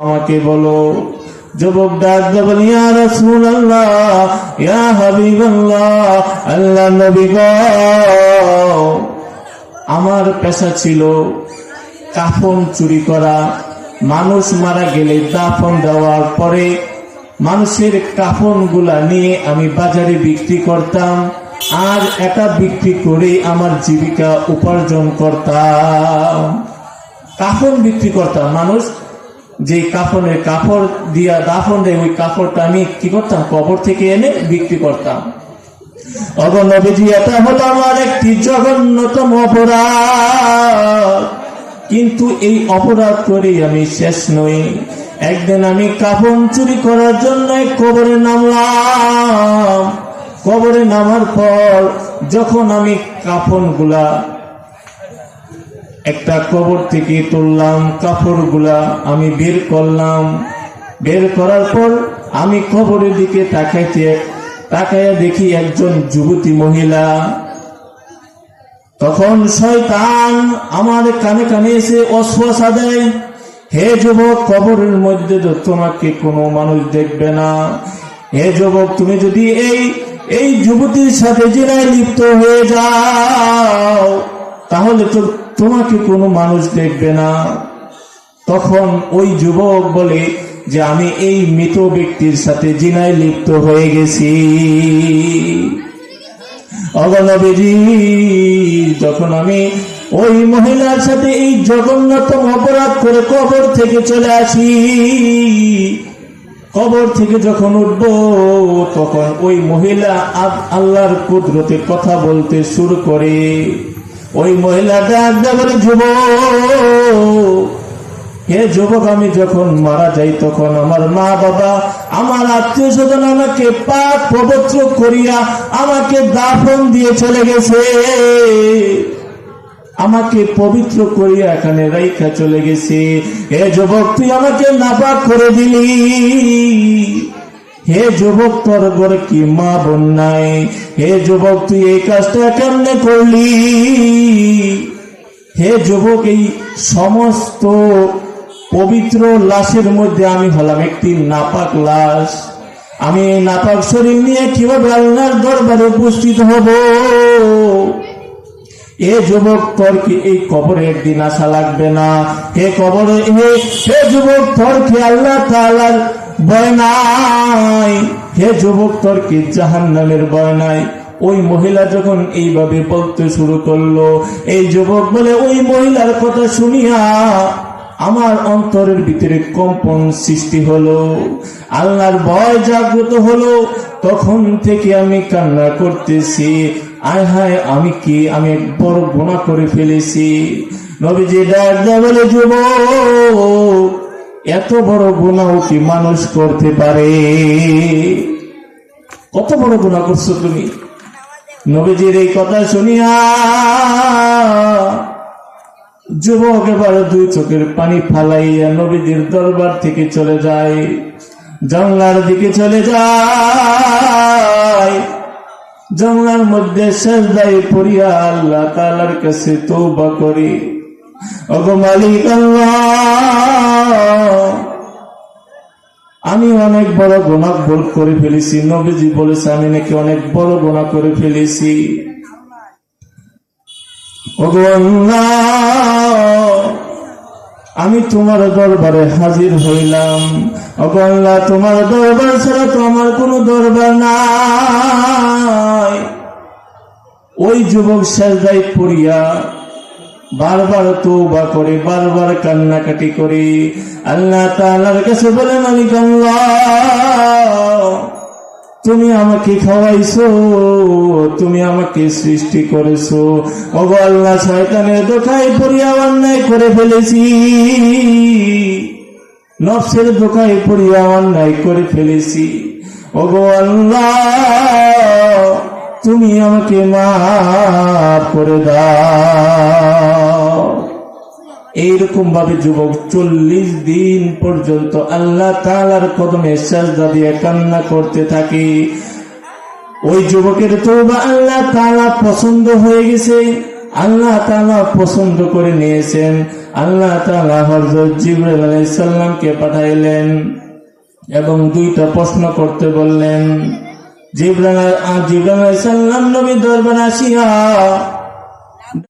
আমাকে বলো। যুবক ডাক দিয়ে বলে, ইয়া রাসূলুল্লাহ, ইয়া হাবিবাল্লাহ, আল্লাহ নবী গো, আমার পেশা ছিল কাফন চুরি করা। মানুষ মারা গেলে দাফন দেওয়ার পরে মানুষের কাফন গুলা নিয়ে আমি বাজারে বিক্রি করতাম, আর এটা বিক্রি করে আমার জীবিকা উপার্জন করতাম। কাফন বিক্রি করতাম, মানুষ যে কাফনের কাপড় দিয়া দাফন দেয় ওই কাপড়টা আমি কি করতাম, কবর থেকে এনে বিক্রি করতাম। ওগো নবীজি, এটা হলো আমার একটি জঘন্যতম অপরাধ, কিন্তু এই অপরাধ করে আমি শেষ নই। একদিন আমি কাফন চুরি করার জন্য কবরে নামলাম। কবরে নামার পর যখন আমি কাফন গুলা একটা কবর থেকে তুললাম, কাপড় গুলা আমি বের করলাম। বের করার পর আমি কবরের দিকে তাকাইয়া দেখি একজন যুবতী মহিলা। তখন শয়তান আমার কানে কানে এসে ওয়াসওয়াসা দেয়, হে যুবক, কবরের মধ্যে তো তোমাকে কোনো মানুষ দেখবে না। হে যুবক, তুমি যদি এই যুবতীর সাথে জিনায় লিপ্ত হয়ে যাও তাহলে তো তোমাকে কোনো মানুষ দেখবে না। তখন ওই যুবক বলে যে আমি এই মৃত ব্যক্তির সাথে জিনায় লিপ্ত হয়ে গেছি। ওগো নবীজি, যখন আমি ওই মহিলার সাথে এই জঘন্যতম অপরাধ করে কবর থেকে চলে আসি, কবর থেকে যখন উঠব তখন ওই মহিলা আল্লাহর কুদরতে কথা বলতে শুরু করে। ওই মহিলা ডাক দিয়ে বলে, যুবক, হে যুবক, আমি যখন মারা যাই তখন আমার মা বাবা, আমার আত্মীয় স্বজন আমাকে পাক পবিত্র করিয়া আমাকে দাফন দিয়ে চলে গেছে, আমাকে পবিত্র করিয়া এখানে রাইখা চলে গেছে। হে যুবক, তুই আমাকে নাপাক করে দিলি। হে যুবক, তোর ঘরে কি মা বোন নাই? হে যুবক, তুই এই কাজটা কেমনে করলি? হে যুবক, এই সমস্ত পবিত্র লাশের মধ্যে আমি হলাম একটি নাপাক লাশ। আমি এই নাপাক শরীর নিয়ে কিভাবে আল্লাহর দরবারে উপস্থিত হব? এ যুবক, তোর কি এই কবরে একদিন আসা লাগবে না? হে কবরে, হে যুবক, তোর কি আল্লাহ তাআলার ভয় নাই? হে যুবক, তোর কি জাহান্নামের ভয় নাই? ওই মহিলা যখন এইভাবে বলতে শুরু করলো, এই যুবক বলে, ওই মহিলার কথা শুনিয়া আমার অন্তরের ভিতরে কম্পন সৃষ্টি হলো, আল্লাহর ভয় জাগ্রত হলো। তখন থেকে আমি কান্না করতেছি, আয় হায়, আমি এক বড় গুনাহ করে ফেলেছি। নবীজি ডাক দিয়ে বলে, যুবক, এত বড় গুনাহ কি মানুষ করতে পারে? কত বড় গুনাহ করছো তুমি? নবীজির এই কথা শুনিয়া যুবক এবার দুই চোখের পানি ফালাইয়া নবীজির দরবার থেকে চলে যায়, জঙ্গলার দিকে চলে যায়। জঙ্গলার মধ্যে সেজদায় পড়িয়া আল্লাহ তাআলার কাছে তওবা করে, ওগো মালিক আল্লাহ, আমি অনেক বড় গুনাহ ভুল করে ফেলেছি। নবীজি বলেছে আমি নাকি অনেক বড় গুনাহ করে ফেলেছি। ওগো আল্লাহ, আমি তোমার দরবারে হাজির হইলাম। ওগো আল্লাহ, তোমার দরবার ছাড়া তো আমার কোনো দরবার নাই। ওই যুবক সেজদায় পড়িয়া বারবার তওবা করে, বারবার কান্নাকাটি করে আল্লাহ তাআলার কাছে বলে, মালিক আল্লাহ, তুমি আমাকে খাওয়াইছো, তুমি আমাকে সৃষ্টি করেছো। ওগো আল্লাহ, শয়তানের ধোঁকায় পড়িয়া অন্যায় করে ফেলেছি, নফসের ধোঁকায় পড়িয়া অন্যায় করে ফেলেছি। ওগো আল্লাহ, তুমি আমাকে মাফ করে দাও। এইরকম ভাবে যুবক 40 দিন পর্যন্ত আল্লাহ তাআলার কদমে সিজদা দিয়ে কান্না করতে থাকে। ওই যুবকের তওবা আল্লাহ তাআলা পছন্দ হয়ে গেছে। আল্লাহ তাআলা পছন্দ করে নিয়েছেন। আল্লাহ তাআলা হযরত জিবরাইল আলাইহিস সালামকে পাঠাইলেন এবং দুইটা প্রশ্ন করতে বললেন। জিবরাইল আলাইহিস সালাম নবীর দরবারে আসিয়া